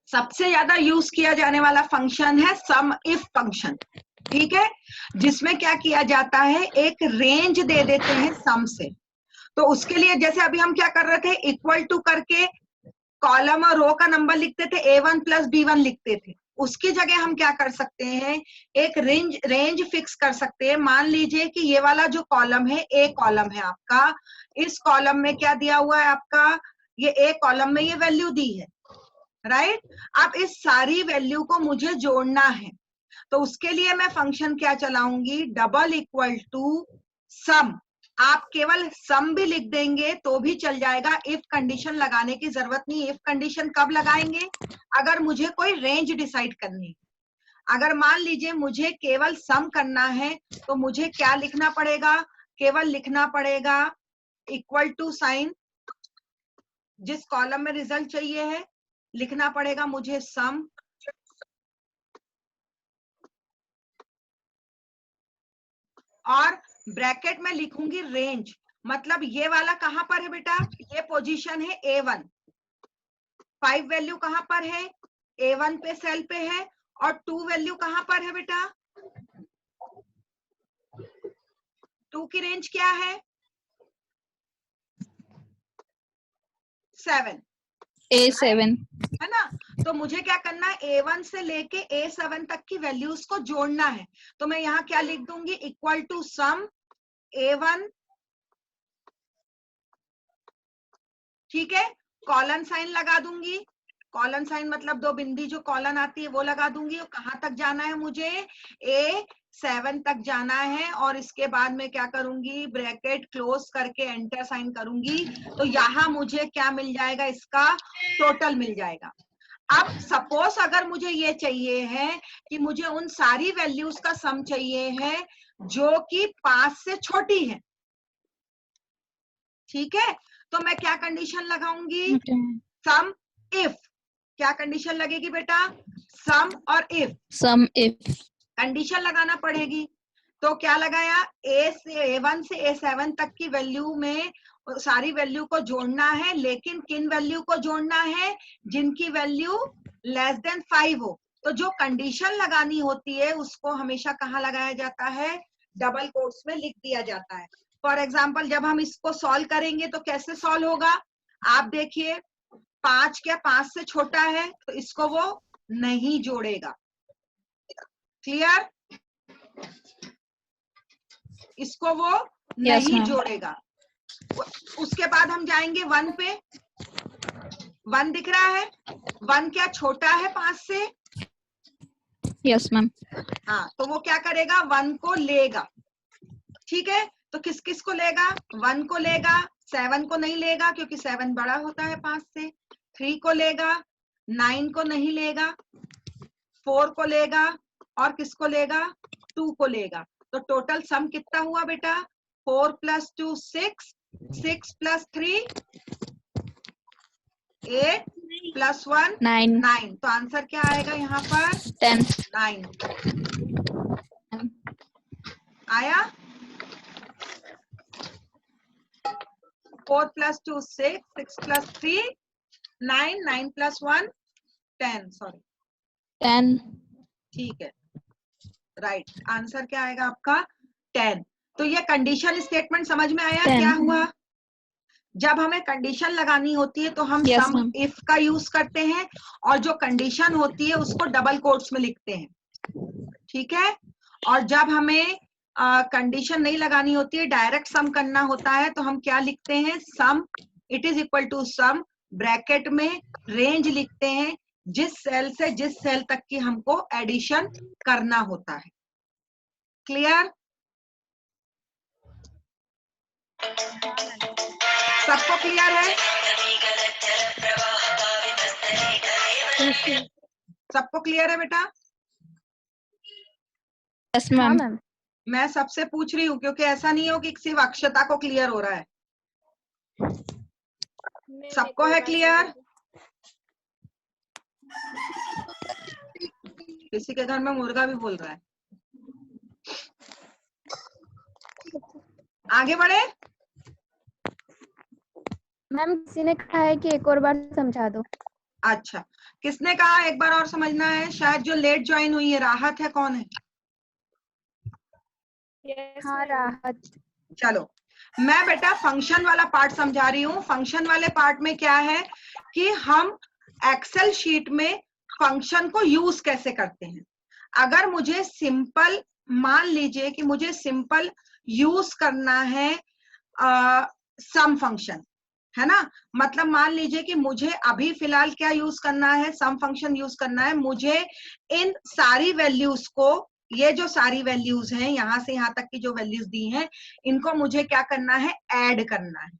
सबसे ज्यादा यूज किया जाने वाला फंक्शन है सम इफ फंक्शन, ठीक है, जिसमें क्या किया जाता है, एक रेंज दे देते हैं सम से। तो उसके लिए जैसे अभी हम क्या कर रहे थे, इक्वल टू करके कॉलम और रो का नंबर लिखते थे, A1 प्लस B1 लिखते थे। उसकी जगह हम क्या कर सकते हैं, एक रेंज फिक्स कर सकते हैं। मान लीजिए कि ये वाला जो कॉलम है, A कॉलम है आपका, इस कॉलम में क्या दिया हुआ है आपका, ये A कॉलम में ये वैल्यू दी है, राइट। अब इस सारी वैल्यू को मुझे जोड़ना है, तो उसके लिए मैं फंक्शन क्या चलाऊंगी, डबल इक्वल टू सम। आप केवल सम भी लिख देंगे तो भी चल जाएगा, इफ कंडीशन लगाने की जरूरत नहीं। इफ कंडीशन कब लगाएंगे, अगर मुझे कोई रेंज डिसाइड करनी है। अगर मान लीजिए मुझे केवल सम करना है, तो मुझे क्या लिखना पड़ेगा, केवल लिखना पड़ेगा इक्वल टू साइन, जिस कॉलम में रिजल्ट चाहिए है लिखना पड़ेगा मुझे सम, और ब्रैकेट में लिखूंगी रेंज। मतलब ये वाला कहां पर है बेटा, ये पोजीशन है A1, 5 वैल्यू कहां पर है, A1 पे सेल पे है, और 2 वैल्यू कहां पर है बेटा, 2 की रेंज क्या है, 7, A7 है ना। तो मुझे क्या करना है, A1 से लेके A7 तक की वैल्यूज को जोड़ना है। तो मैं यहाँ क्या लिख दूंगी, इक्वल टू सम A1, ठीक है, कॉलन साइन लगा दूंगी। कॉलन साइन मतलब 2 बिंदी जो कॉलन आती है वो लगा दूंगी। और कहां तक जाना है मुझे, A7 तक जाना है। और इसके बाद में क्या करूंगी, ब्रैकेट क्लोज करके एंटर साइन करूंगी। तो यहाँ मुझे क्या मिल जाएगा, इसका टोटल मिल जाएगा। अब सपोज अगर मुझे ये चाहिए है कि मुझे उन सारी वैल्यूज का सम चाहिए है जो कि 5 से छोटी है, ठीक है, तो मैं क्या कंडीशन लगाऊंगी, सम इफ। क्या कंडीशन लगेगी बेटा, सम और इफ, सम इफ कंडीशन लगाना पड़ेगी। तो क्या लगाया, A1 से A7 तक की वैल्यू में सारी वैल्यू को जोड़ना है, लेकिन किन वैल्यू को जोड़ना है, जिनकी वैल्यू लेस देन 5 हो। तो जो कंडीशन लगानी होती है उसको हमेशा कहाँ लगाया जाता है, डबल कोट्स में लिख दिया जाता है। फॉर एग्जाम्पल जब हम इसको सॉल्व करेंगे तो कैसे सॉल्व होगा, आप देखिए, 5 क्या 5 से छोटा है, तो इसको वो नहीं जोड़ेगा, क्लियर, इसको वो नहीं जोड़ेगा। उसके बाद हम जाएंगे 1 पे, 1 दिख रहा है, 1 क्या छोटा है 5 से, यस मैम। हाँ, तो वो क्या करेगा, 1 को लेगा, ठीक है। तो किस किस को लेगा, 1 को लेगा, 7 को नहीं लेगा क्योंकि 7 बड़ा होता है 5 से, 3 को लेगा, 9 को नहीं लेगा, 4 को लेगा, और किसको लेगा, 2 को लेगा। तो टोटल सम कितना हुआ बेटा, 4 + 2 6, 6 + 3 8 + 1 9 9। तो आंसर क्या आएगा यहाँ पर, 10 9 आया। 4 + 2 6, 6 + 3 9, 9 + 1 10, सॉरी 10, ठीक है, राइट। आंसर क्या आएगा आपका, 10। तो ये कंडीशन स्टेटमेंट समझ में आया 10 क्या हुआ। जब हमें कंडीशन लगानी होती है तो हम Yes, सम ma'am. इफ का यूज करते हैं, और जो कंडीशन होती है उसको डबल कोट्स में लिखते हैं, ठीक है। और जब हमें कंडीशन नहीं लगानी होती है, डायरेक्ट सम करना होता है, तो हम क्या लिखते हैं, sum it is equal to sum, bracket में रेंज लिखते हैं, जिस सेल से जिस सेल तक की हमको एडिशन करना होता है, क्लियर, सबको क्लियर है, सबको क्लियर है बेटा। Yes, ma'am. मैं सबसे पूछ रही हूँ क्योंकि ऐसा नहीं हो कि सिर्फ अक्षता को क्लियर हो रहा है, सबको है क्लियर। किसी के घर में मुर्गा भी बोल रहा है, आगे बढ़े। मैम किसी ने कहा है कि एक और बार समझा दो। अच्छा, किसने कहा एक बार और समझना है? शायद जो लेट ज्वाइन हुई है, राहत है, कौन है? हाँ राहत। चलो, मैं बेटा फंक्शन वाला पार्ट समझा रही हूँ। फंक्शन वाले पार्ट में क्या है कि हम एक्सेल शीट में फंक्शन को यूज कैसे करते हैं। अगर मुझे सिंपल, मान लीजिए कि मुझे सिंपल यूज करना है सम फंक्शन, है ना, मतलब मान लीजिए कि मुझे अभी फिलहाल क्या यूज करना है, सम फंक्शन यूज करना है। मुझे इन सारी वैल्यूज को, ये जो सारी वैल्यूज हैं यहां से यहां तक की जो वैल्यूज दी हैं, इनको मुझे क्या करना है, ऐड करना है,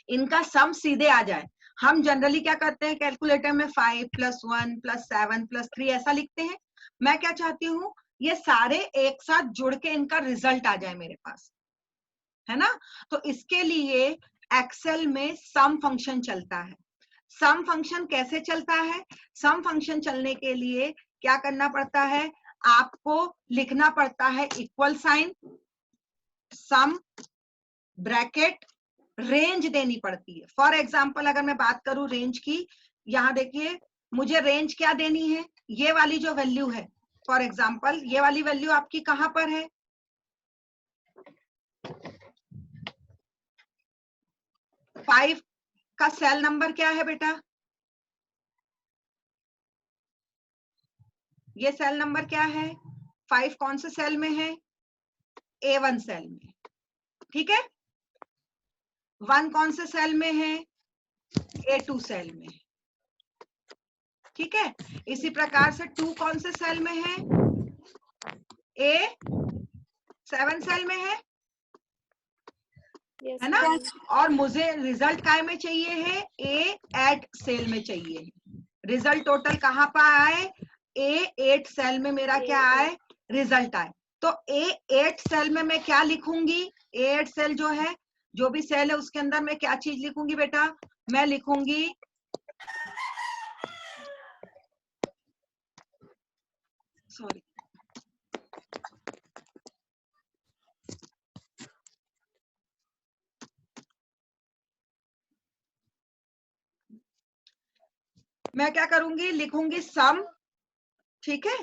इनका सम सीधे आ जाए। हम जनरली क्या करते हैं कैलकुलेटर में 5 + 1 + 7 + 3 ऐसा लिखते हैं। मैं क्या चाहती हूँ, ये सारे एक साथ जुड़ के इनका रिजल्ट आ जाए मेरे पास, है ना। तो इसके लिए एक्सेल में सम फंक्शन चलता है। सम फंक्शन कैसे चलता है? सम फंक्शन चलने के लिए क्या करना पड़ता है, आपको लिखना पड़ता है इक्वल साइन, सम, ब्रैकेट, रेंज देनी पड़ती है। फॉर एग्जाम्पल अगर मैं बात करूं रेंज की, यहां देखिए मुझे रेंज क्या देनी है, ये वाली जो वैल्यू है, फॉर एग्जाम्पल ये वाली वैल्यू आपकी कहां पर है, 5 का सेल नंबर क्या है बेटा, ये सेल नंबर क्या है, 5 कौन से सेल में है, A1 सेल में, ठीक है। 1 कौन से सेल में है, A2 सेल में, ठीक है। इसी प्रकार से 2 कौन से सेल में है, A7 सेल में है, है ना। और मुझे रिजल्ट काय में चाहिए है, A8 सेल में चाहिए है। रिजल्ट टोटल कहां पर आए, A8 सेल में मेरा क्या आए, रिजल्ट आए। तो A8 सेल में मैं क्या लिखूंगी, A8 सेल जो है, जो भी सेल है उसके अंदर मैं क्या चीज लिखूंगी बेटा, मैं लिखूंगी सॉरी मैं क्या करूंगी, लिखूंगी सम, ठीक है,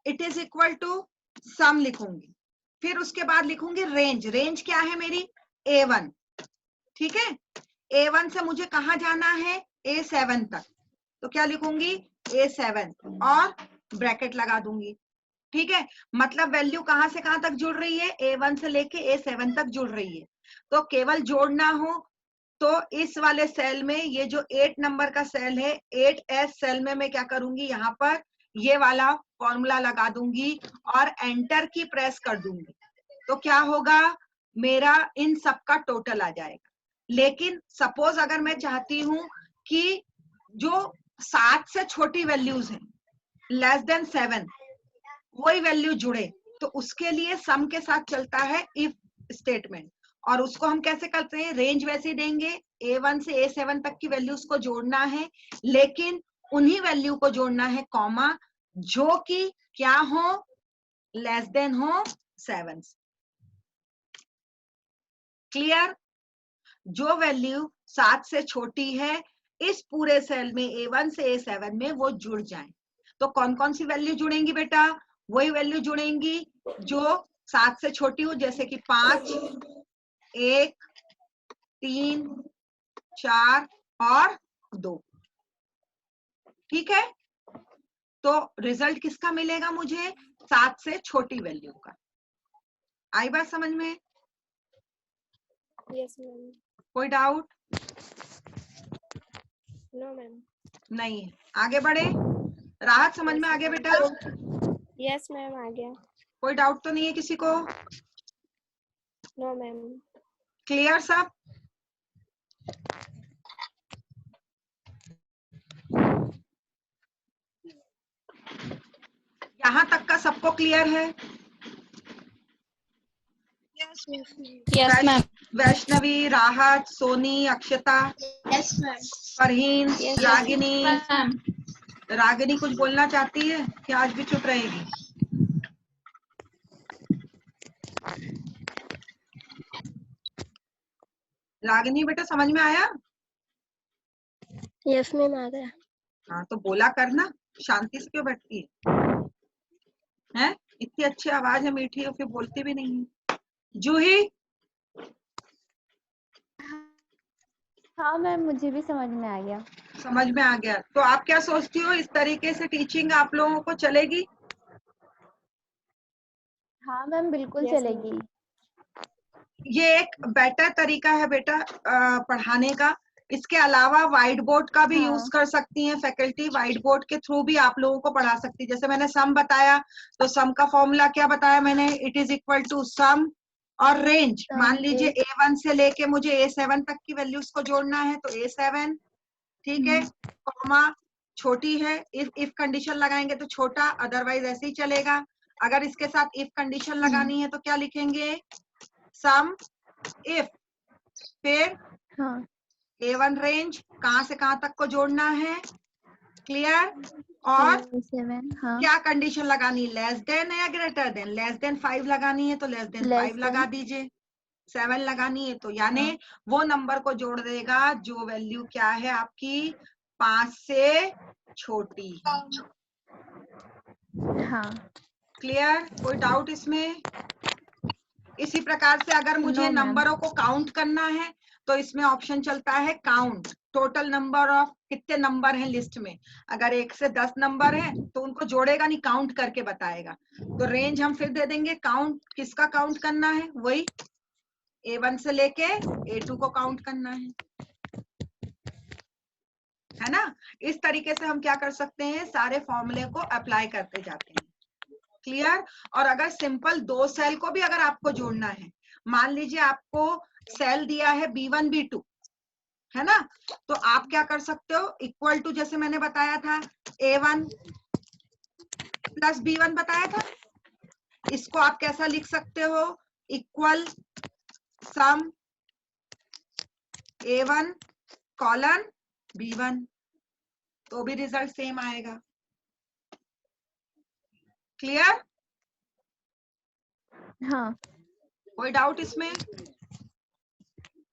इट इज इक्वल टू सम लिखूंगी। फिर उसके बाद लिखूंगी रेंज, रेंज क्या है मेरी, A1, ठीक है। A1 से मुझे कहां जाना है, A7 तक, तो क्या लिखूंगी, A7 और ब्रैकेट लगा दूंगी, ठीक है। मतलब वैल्यू कहां से कहां तक जुड़ रही है, A1 से लेके A7 तक जुड़ रही है। तो केवल जोड़ना हो तो इस वाले सेल में, ये जो 8 नंबर का सेल है, 8S सेल में मैं क्या करूंगी, यहाँ पर ये वाला फॉर्मूला लगा दूंगी और एंटर की प्रेस कर दूंगी। तो क्या होगा, मेरा इन सब का टोटल आ जाएगा। लेकिन सपोज अगर मैं चाहती हूं कि जो 7 से छोटी वैल्यूज हैं, लेस देन 7, वही वैल्यू जुड़े, तो उसके लिए सम के साथ चलता है इफ स्टेटमेंट। और उसको हम कैसे करते हैं, रेंज वैसे देंगे, A1 से A7 तक की वैल्यूज को जोड़ना है, लेकिन उन्हीं वैल्यू को जोड़ना है कॉमा, जो कि क्या हो, लेस देन हो 7। क्लियर, जो वैल्यू 7 से छोटी है इस पूरे सेल में A1 से A7 में वो जुड़ जाए। तो कौन कौन सी वैल्यू जुड़ेंगी बेटा, वही वैल्यू जुड़ेंगी जो 7 से छोटी हो, जैसे कि 5, 1, 3, 4 और 2, ठीक है। तो रिजल्ट किसका मिलेगा मुझे, 7 से छोटी वैल्यू का। आई बात समझ में? Yes ma'am. कोई डाउट? No ma'am. नहीं है, आगे बढ़े। राहत समझ में आ गया बेटा? यस मैम आ गया। कोई डाउट तो नहीं है किसी को? No ma'am. क्लियर सब? यहां तक का सबको क्लियर है? Yes, ma'am. Vaishnavi, Rahat, Soni, Akshata, yes ma'am. Farheen, Yes, Ragini. Ma'am. Ragini कुछ बोलना चाहती है कि आज भी चुप रहेगी? रागिनी बेटा समझ में आया? यस मैम आ गया। हाँ तो बोला करना, शांति से क्यों बैठती है? इतनी अच्छी आवाज है, मीठी है, फिर बोलती भी नहीं है। जूही? हाँ मैम, मुझे भी समझ में आ गया। समझ में आ गया। तो आप क्या सोचती हो, इस तरीके से टीचिंग आप लोगों को चलेगी? हाँ मैम, बिल्कुल Yes, चलेगी। ये एक बेटर तरीका है बेटा पढ़ाने का। इसके अलावा व्हाइट बोर्ड का भी यूज हाँ। कर सकती हैं फैकल्टी। व्हाइट बोर्ड के थ्रू भी आप लोगों को पढ़ा सकती है। जैसे मैंने सम बताया, तो सम का फॉर्मूला क्या बताया मैंने? इट इज इक्वल टू सम और रेंज। मान लीजिए A1 से लेके मुझे A7 तक की वैल्यूज को जोड़ना है, तो A7, ठीक है, कॉमा छोटी है, इफ कंडीशन लगाएंगे तो छोटा, अदरवाइज ऐसे ही चलेगा। अगर इसके साथ इफ कंडीशन लगानी है तो क्या लिखेंगे? सम इफ, फिर हाँ। A1 रेंज, कहां से कहां तक को जोड़ना है, क्लियर? और 7, हाँ। क्या कंडीशन लगानी? लेस देन या ग्रेटर देन? लेस देन 5 लगानी है तो लेस देन 5 लगा दीजिए। 7 लगानी है तो यानी वो नंबर को जोड़ देगा जो वैल्यू क्या है आपकी 5 से छोटी है। हाँ। क्लियर? कोई डाउट इसमें? इसी प्रकार से अगर मुझे No, ma'am. नंबरों को काउंट करना है तो इसमें ऑप्शन चलता है काउंट, टोटल नंबर ऑफ कितने नंबर हैं लिस्ट में। अगर 1 से 10 नंबर है तो उनको जोड़ेगा नहीं, काउंट करके बताएगा। तो रेंज हम फिर दे देंगे, काउंट किसका काउंट करना है? वही A1 से लेके A2 को काउंट करना है ना? इस तरीके से हम क्या कर सकते हैं, सारे फॉर्मूले को अप्लाई करते जाते हैं। क्लियर? और अगर सिंपल 2 सेल को भी अगर आपको जोड़ना है, मान लीजिए आपको सेल दिया है B1 B2, है ना? तो आप क्या कर सकते हो, इक्वल टू, जैसे मैंने बताया था A1 प्लस B1 बताया था, इसको आप कैसा लिख सकते हो? इक्वल सम A1 कॉलन B1, तो भी रिजल्ट सेम आएगा। क्लियर? हाँ। कोई डाउट इसमें?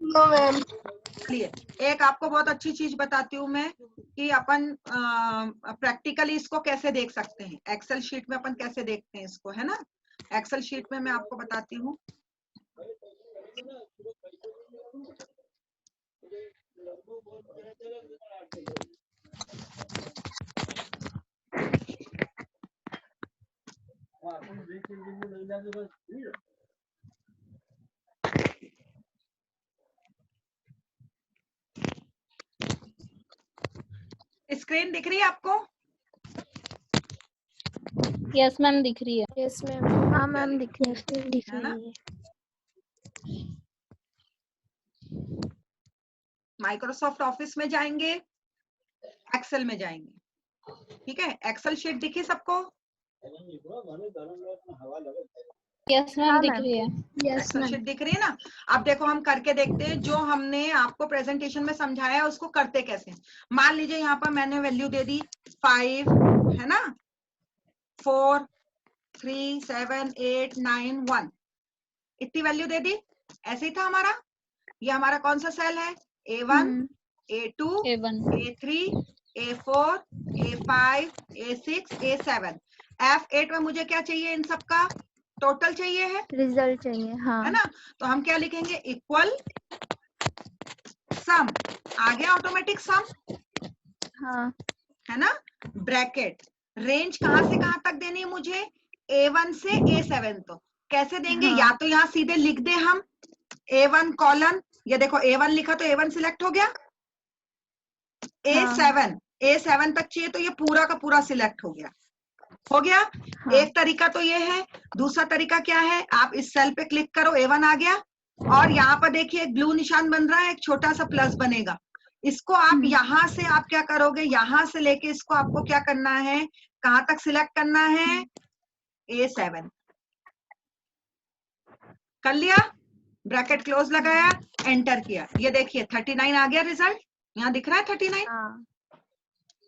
No ma'am. चलिए एक आपको बहुत अच्छी चीज बताती हूँ मैं कि अपन प्रैक्टिकली इसको कैसे देख सकते हैं। एक्सेल शीट में अपन कैसे देखते हैं इसको, है ना? एक्सेल शीट में मैं आपको बताती हूँ। स्क्रीन दिख रही है आपको? यस मैम, दिख रही है। Yes ma'am. हाँ मैम, दिख रही है ना? माइक्रोसॉफ्ट ऑफिस में जाएंगे, एक्सेल में जाएंगे, ठीक है? एक्सेल शीट दिखी सबको? यस मैम, दिख रही है। एक्सेल शीट दिख रही है ना? अब देखो हम करके देखते हैं, जो हमने आपको प्रेजेंटेशन में समझाया है उसको करते कैसे। मान लीजिए यहाँ पर मैंने वैल्यू दे दी 5, है ना? 4 3 7 8 9 1, इतनी वैल्यू दे दी। ऐसे ही था हमारा। ये हमारा कौन सा सेल है? A1 A2 A3 A4 A5 A6 A7। F8 में मुझे क्या चाहिए? इन सबका टोटल चाहिए है, रिजल्ट चाहिए। हाँ। है ना? तो हम क्या लिखेंगे? इक्वल सम, आ गया ऑटोमेटिक सम, हाँ। है ना? ब्रैकेट, रेंज कहां से कहां तक देनी है मुझे? A1 से A7। तो कैसे देंगे? हाँ। या तो यहाँ सीधे लिख दे हम A1 कॉलन, ये देखो A1 लिखा तो A1 सिलेक्ट हो गया। A7 तक चाहिए तो ये पूरा का पूरा सिलेक्ट हो गया। हो गया। हाँ। एक तरीका तो ये है। दूसरा तरीका क्या है? आप इस सेल पे क्लिक करो, A1 आ गया, और यहाँ पर देखिए एक ब्लू निशान बन रहा है, एक छोटा सा प्लस बनेगा। इसको आप यहाँ से आप क्या करोगे? यहाँ से लेके इसको आपको क्या करना है? कहां तक सिलेक्ट करना है? A7 कर लिया, ब्रैकेट क्लोज लगाया, एंटर किया, ये देखिए 39 आ गया रिजल्ट। यहाँ दिख रहा है 39। हाँ।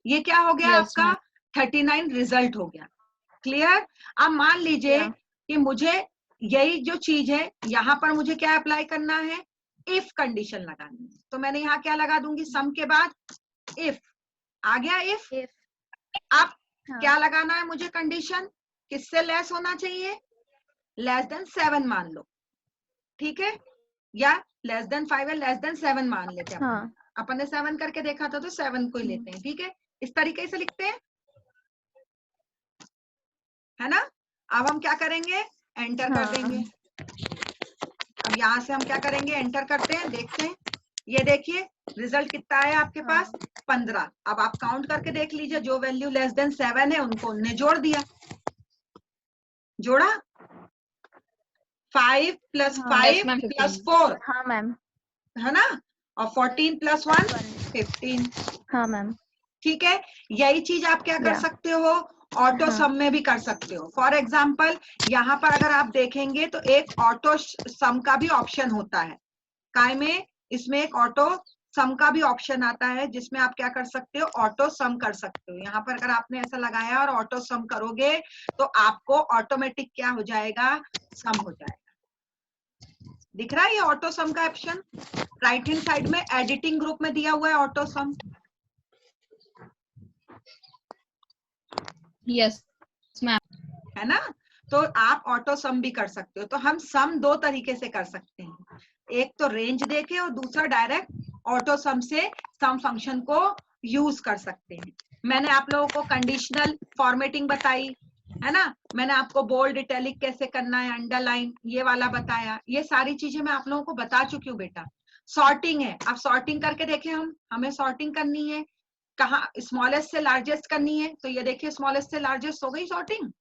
ये क्या हो गया? Yes, आपका 39 रिजल्ट हो गया। क्लियर? अब मान लीजिए कि मुझे यही जो चीज है यहाँ पर मुझे क्या अप्लाई करना है? इफ कंडीशन लगानी है। तो मैंने यहाँ क्या लगा दूंगी? सम के बाद इफ आ गया, इफ। If अब हाँ क्या लगाना है मुझे कंडीशन, किससे लेस होना चाहिए, लेस देन 7 मान लो, ठीक है, या लेस देन 5 है, लेस देन 7 मान लेते हैं। हाँ अपन ने 7 करके देखा था तो 7 को ही लेते हैं, ठीक है, इस तरीके से लिखते हैं, है ना। अब हम क्या करेंगे, एंटर कर देंगे। अब यहाँ से हम क्या करेंगे, एंटर करते हैं, देखते हैं, ये देखिए रिजल्ट कितना है आपके पास, 15। अब आप काउंट करके देख लीजिए, जो वैल्यू लेस देन 7 है उनको उनने जोड़ दिया, जोड़ा 5 + 5 + 4, हाँ मैम, है ना, और 14 + 1 15। हाँ मैम, ठीक है, यही चीज आप क्या कर या सकते हो, ऑटो हाँ। सम में भी कर सकते हो। फॉर एग्जाम्पल यहाँ पर अगर आप देखेंगे तो एक ऑटो सम का भी ऑप्शन होता है, काय में, इसमें एक ऑटो सम का भी ऑप्शन आता है जिसमें आप क्या कर सकते हो, ऑटो सम कर सकते हो। यहाँ पर अगर आपने ऐसा लगाया और ऑटो सम करोगे तो आपको ऑटोमेटिक क्या हो जाएगा, सम हो जाएगा। दिख रहा है ये ऑटो सम का ऑप्शन, राइट हैंड साइड में एडिटिंग ग्रुप में दिया हुआ है ऑटो सम। यस मैम, है ना, तो आप ऑटो सम भी कर सकते हो। तो हम सम दो तरीके से कर सकते हैं, एक तो रेंज देके और दूसरा डायरेक्ट ऑटो सम से सम फंक्शन को यूज कर सकते हैं। मैंने आप लोगों को कंडीशनल फॉर्मेटिंग बताई, है ना, मैंने आपको बोल्ड इटैलिक कैसे करना है, अंडरलाइन ये वाला बताया, ये सारी चीजें मैं आप लोगों को बता चुकी हूँ बेटा। सॉर्टिंग है, अब सॉर्टिंग करके देखें हम, हमें सॉर्टिंग करनी है कहाँ, स्मॉलेस्ट से लार्जेस्ट करनी है, तो ये देखिए स्मॉलेस्ट से लार्जेस्ट हो गई सॉर्टिंग,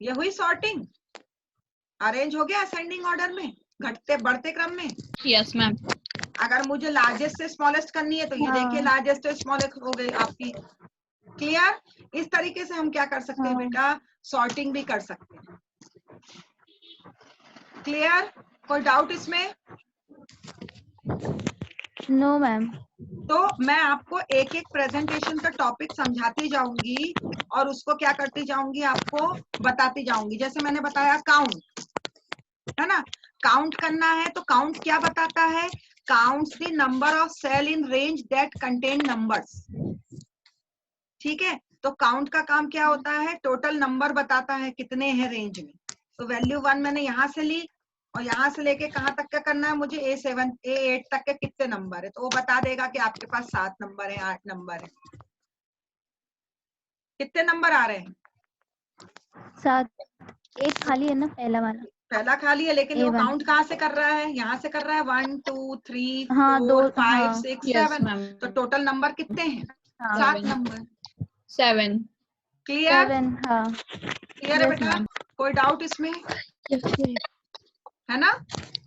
ये हुई सॉर्टिंग, अरेंज हो गया असेंडिंग ऑर्डर में, घटते बढ़ते क्रम में। यस मैम, अगर मुझे लार्जेस्ट से स्मॉलेस्ट करनी है तो ये देखिए लार्जेस्ट से स्मॉलेस्ट हो गई आपकी। क्लियर, इस तरीके से हम क्या कर सकते हैं बेटा, सॉर्टिंग भी कर सकते हैं। क्लियर, कोई डाउट इसमें? No ma'am. तो मैं आपको एक एक प्रेजेंटेशन का टॉपिक समझाती जाऊंगी और उसको क्या करती जाऊंगी, आपको बताती जाऊंगी। जैसे मैंने बताया काउंट, है ना, काउंट करना है तो काउंट क्या बताता है, counts the number of cell in range that contain numbers. ठीक है, तो काउंट का काम क्या होता है, टोटल नंबर बताता है कितने हैं रेंज में। तो वैल्यू 1 मैंने यहां से ली और यहां से लेके कहां तक का करना है मुझे, A7 A8 तक के कितने नंबर है, तो वो बता देगा कि आपके पास 7 नंबर है, 8 नंबर है। कितने नंबर आ रहे हैं, 7, एक खाली है ना पहला वाला। पहला खाली है, लेकिन वो A1 काउंट कहाँ से कर रहा है, यहाँ से कर रहा है, 1 2 3 हाँ 4 5 हाँ 6 यस 7। मैम, तो टोटल नंबर कितने हैं, हाँ 7 नंबर। 7। क्लियर, 7 हाँ। क्लियर है यस बेटा, मैम। कोई डाउट इसमें, है ना।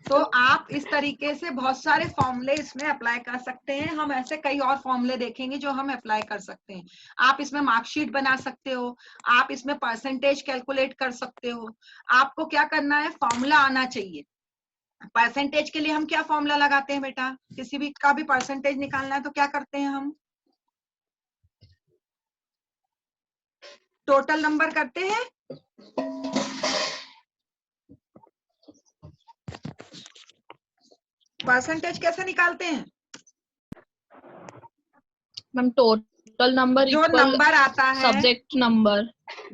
तो आप इस तरीके से बहुत सारे फॉर्मूले इसमें अप्लाई कर सकते हैं। हम ऐसे कई और फॉर्मूले देखेंगे जो हम अप्लाई कर सकते हैं। आप इसमें मार्कशीट बना सकते हो, आप इसमें परसेंटेज कैलकुलेट कर सकते हो। आपको क्या करना है, फॉर्मूला आना चाहिए। परसेंटेज के लिए हम क्या फॉर्मूला लगाते हैं बेटा, किसी भी का भी परसेंटेज निकालना है तो क्या करते हैं हम, टोटल नंबर करते हैं, परसेंटेज कैसे निकालते हैं, मैम टोटल नंबर जो इक्वल नंबर आता है, सब्जेक्ट नंबर।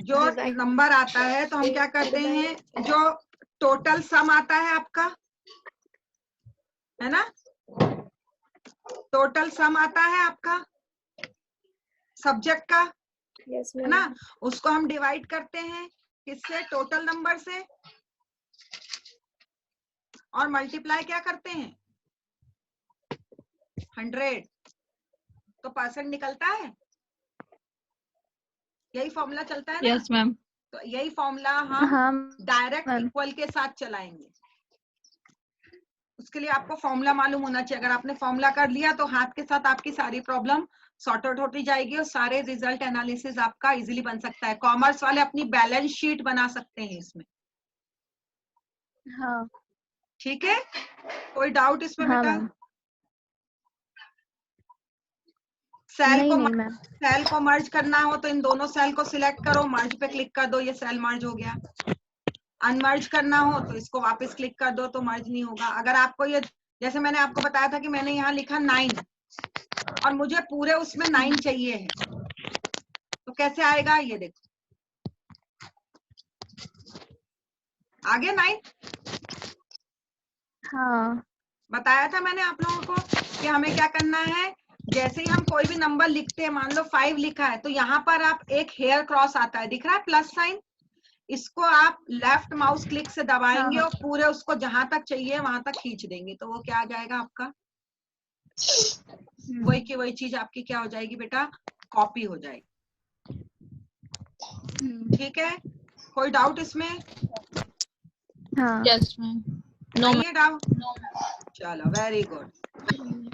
जो नंबर आता है तो हम क्या करते हैं, जो टोटल सम आता है आपका, है ना, टोटल सम आता है आपका सब्जेक्ट का, Yes, है ना, ma'am. उसको हम डिवाइड करते हैं किससे, टोटल नंबर से, और मल्टीप्लाई क्या करते हैं 100, तो परसेंट निकलता है। यही फॉर्मूला चलता है ना। यस मैम, तो यही फॉर्मूला हम हाँ डायरेक्ट मैम। इक्वल के साथ चलाएंगे। उसके लिए आपको फॉर्मूला मालूम होना चाहिए। अगर आपने फॉर्मूला कर लिया तो हाथ के साथ आपकी सारी प्रॉब्लम सॉर्ट आउट होती जाएगी और सारे रिजल्ट एनालिसिस आपका इजीली बन सकता है। कॉमर्स वाले अपनी बैलेंस शीट बना सकते हैं इसमें। हाँ ठीक है, कोई डाउट इसमें हाँ बेटा? मैम। सेल नहीं को नहीं मैम। सेल को मर्ज करना हो तो इन दोनों सेल को सिलेक्ट करो, मर्ज पे क्लिक कर दो, ये सेल मर्ज हो गया। अनमर्ज करना हो तो इसको वापस क्लिक कर दो तो मर्ज नहीं होगा। अगर आपको ये जैसे मैंने आपको बताया था कि मैंने यहाँ लिखा 9 और मुझे पूरे उसमें 9 चाहिए है, तो कैसे आएगा ये देखो, आ गया 9। हाँ बताया था मैंने आप लोगों को कि हमें क्या करना है, जैसे ही हम कोई भी नंबर लिखते हैं, मान लो 5 लिखा है तो यहाँ पर आप एक हेयर क्रॉस आता है, दिख रहा है प्लस साइन, इसको आप लेफ्ट माउस क्लिक से दबाएंगे हाँ। और पूरे उसको जहां तक चाहिए वहां तक खींच देंगे, तो वो क्या आ जाएगा आपका, वही की वही चीज आपकी क्या हो जाएगी बेटा, कॉपी हो जाएगी। ठीक है, कोई डाउट इसमें? हाँ Yes, ma'am. No, नहीं ma'am. है डाउट? चलो वेरी गुड।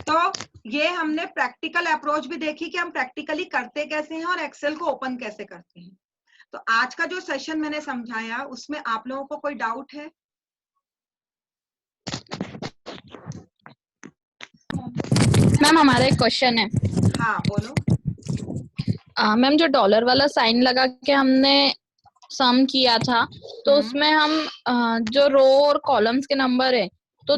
तो ये हमने प्रैक्टिकल अप्रोच भी देखी कि हम प्रैक्टिकली करते कैसे हैं और एक्सेल को ओपन कैसे करते हैं। तो आज का जो सेशन मैंने समझाया उसमें आप लोगों को कोई डाउट है? मैम हमारा एक क्वेश्चन है। हाँ बोलो। मैम जो डॉलर वाला साइन लगा के हमने सम किया था, तो उसमें हम जो रो और कॉलम्स के नंबर है तो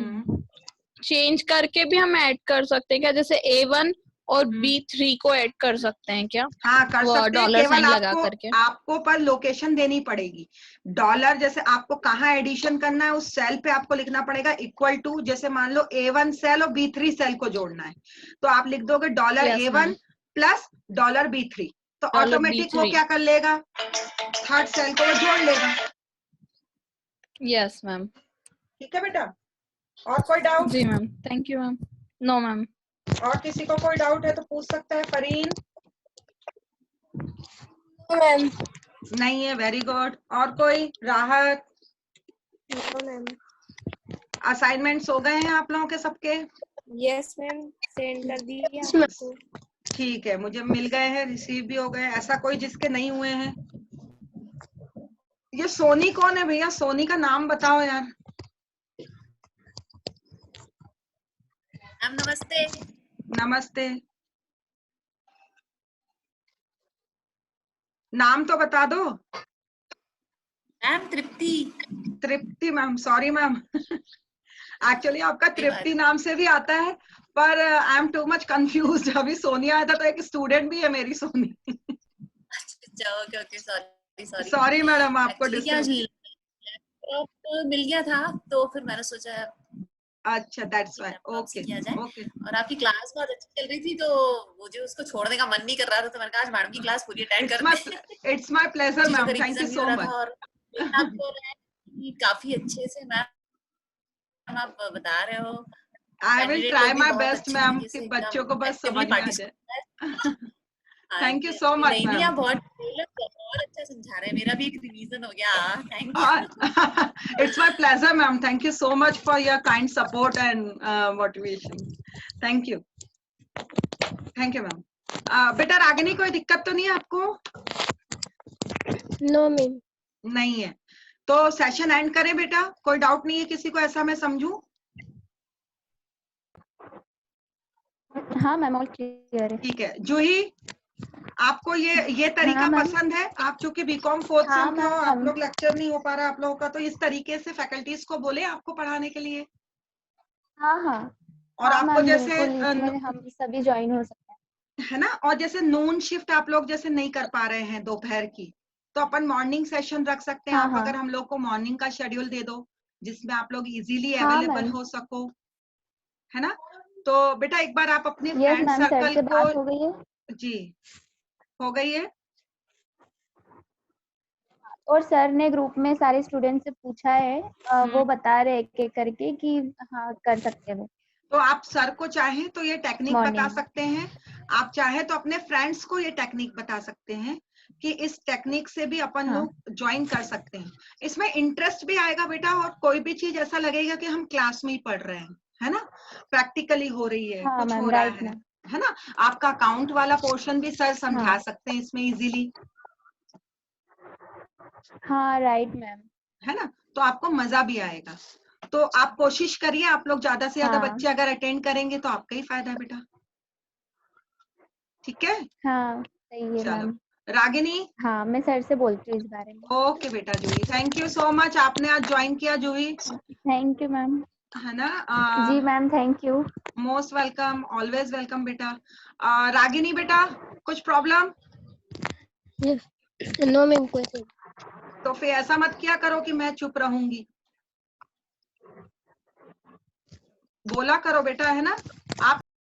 चेंज करके भी हम ऐड कर सकते हैं क्या, जैसे A1 और B3 को ऐड कर सकते हैं क्या? हाँ कर वो सकते हैं, डॉलर केवल साइन लगा आपको करके। आपको पर लोकेशन देनी पड़ेगी। डॉलर जैसे आपको कहाँ एडिशन करना है उस सेल पे आपको लिखना पड़ेगा इक्वल टू, जैसे मान लो A1 सेल और B3 सेल को जोड़ना है तो आप लिख दोगे dollar Yes, A1 ma'am. Plus dollar B3, तो डॉलर ऑटोमेटिक वो B3. क्या कर लेगा, थर्ड सेल को वो जोड़ लेगा। Yes ma'am. ठीक है बेटा, और कोई डाउट? जी ma'am, thank you ma'am. No ma'am. और किसी को कोई डाउट है तो पूछ सकता है। फरीन? मैम। नहीं है, वेरी गुड। और कोई? राहत? No ma'am. असाइनमेंट्स हो गए हैं आप लोगों के सबके? यस मैम, सेंड कर दिया आपको। ठीक है, मुझे मिल गए हैं, रिसीव भी हो गए। ऐसा कोई जिसके नहीं हुए हैं? ये सोनी कौन है भैया, सोनी का नाम बताओ यार। मैम नमस्ते। नमस्ते, नाम तो बता दो। मैम तृप्ति। तृप्ति मैम, सॉरी मैम एक्चुअली आपका तृप्ति नाम से भी आता है पर I am too much confuse. अभी सोनिया आया था तो एक स्टूडेंट भी है मेरी, सोनी। अच्छा okay okay, sorry sorry. Sorry madam, आपको क्या लैपटॉप मिल गया था तो फिर मैंने सोचा अच्छा दैट्स व्हाई, लैपटॉप से ओके किया जाए। ओके। और आपकी क्लास बहुत अच्छी चल रही थी तो मुझे उसको छोड़ने का मन नहीं कर रहा था, तो मैंने कहा आज मैडम की क्लास पूरी अटेंड करते हैं। It's my pleasure ma'am, thank you revision भी सो हो रहा मच। था और आपको काफी अच्छे से मैम आप बता रहे हो। आई विल कैंडिडेट ट्राई लोग भी माय बहुत बेस्ट अच्छे मैम तरीके कि से बच्चों को बस एक्टिवली समझ में आ जाए। थैंक यू सो मच नहीं नहीं, मैम। आप बहुत अच्छा समझा रहे हैं, मेरा भी एक रिवीजन हो गया। Thank you. It's my pleasure ma'am, thank you so much for your kind support and motivation. Thank you, thank you ma'am. बेटा रागिनी कोई दिक्कत तो नहीं है आपको? No ma'am. नहीं है तो सेशन एंड करें बेटा, कोई डाउट नहीं है किसी को, ऐसा मैं समझूं? हाँ मैम, ऑल क्लियर है। ठीक है, जूही आपको ये तरीका हाँ, मैम। पसंद है? आप चूंकि बीकॉम फोर्थ हाँ, सेम के हो, आप मैम। लोग लेक्चर नहीं हो पा रहा आप लोगों का, तो इस तरीके से फैकल्टीज को बोले आपको पढ़ाने के लिए। हाँ हाँ और हाँ आपको मैम, जैसे बिल्कुल इसमें हम सभी ज्वाइन हो सकते हैं। है ना, और जैसे नून शिफ्ट आप लोग जैसे नहीं कर पा रहे हैं दोपहर की, तो अपन मॉर्निंग सेशन रख सकते हैं। हाँ आप हाँ अगर हम लोग को मॉर्निंग का शेड्यूल दे दो जिसमें आप लोग इजीली हाँ अवेलेबल मैम। हो सको, है ना। तो बेटा एक बार आप अपने yes friend ma'am, sir circle से को, बात हो गई है। जी हो गई है, और सर ने ग्रुप में सारे स्टूडेंट से पूछा है, वो बता रहे एक एक करके कि हाँ कर सकते हैं वो। तो आप सर को चाहें तो ये टेक्निक बता मॉर्निंग। सकते हैं, आप चाहे तो अपने फ्रेंड्स को ये टेक्निक बता सकते हैं कि इस टेक्निक से भी अपन हाँ। लोग ज्वाइन कर सकते हैं। इसमें इंटरेस्ट भी आएगा बेटा, और कोई भी चीज ऐसा लगेगा कि हम क्लास में ही पढ़ रहे हैं, है ना, प्रैक्टिकली हो रही है, हाँ कुछ मैम, हो रहा राइट मैम। है ना। आपका अकाउंट वाला पोर्शन भी सर समझा हाँ। सकते हैं इसमें इजीली, हाँ राइट मैम। है ना, तो आपको मजा भी आएगा। तो आप कोशिश करिए, आप लोग ज्यादा से ज्यादा हाँ। बच्चे अगर अटेंड करेंगे तो आपका ही फायदा है बेटा, ठीक है। हाँ सही है चलो मैम। रागिनी, हाँ, मैं सर से बोलती हूँ इस बारे में। ओके बेटा। जूही थैंक यू सो मच, आपने आज ज्वाइन किया जूही। Thank you ma'am. है ना? जी ma'am, thank you. Most welcome, always welcome बेटा। रागिनी बेटा, कुछ प्रॉब्लम? नो मैम, कोई तो फिर ऐसा मत किया करो कि मैं चुप रहूंगी, बोला करो बेटा, है ना?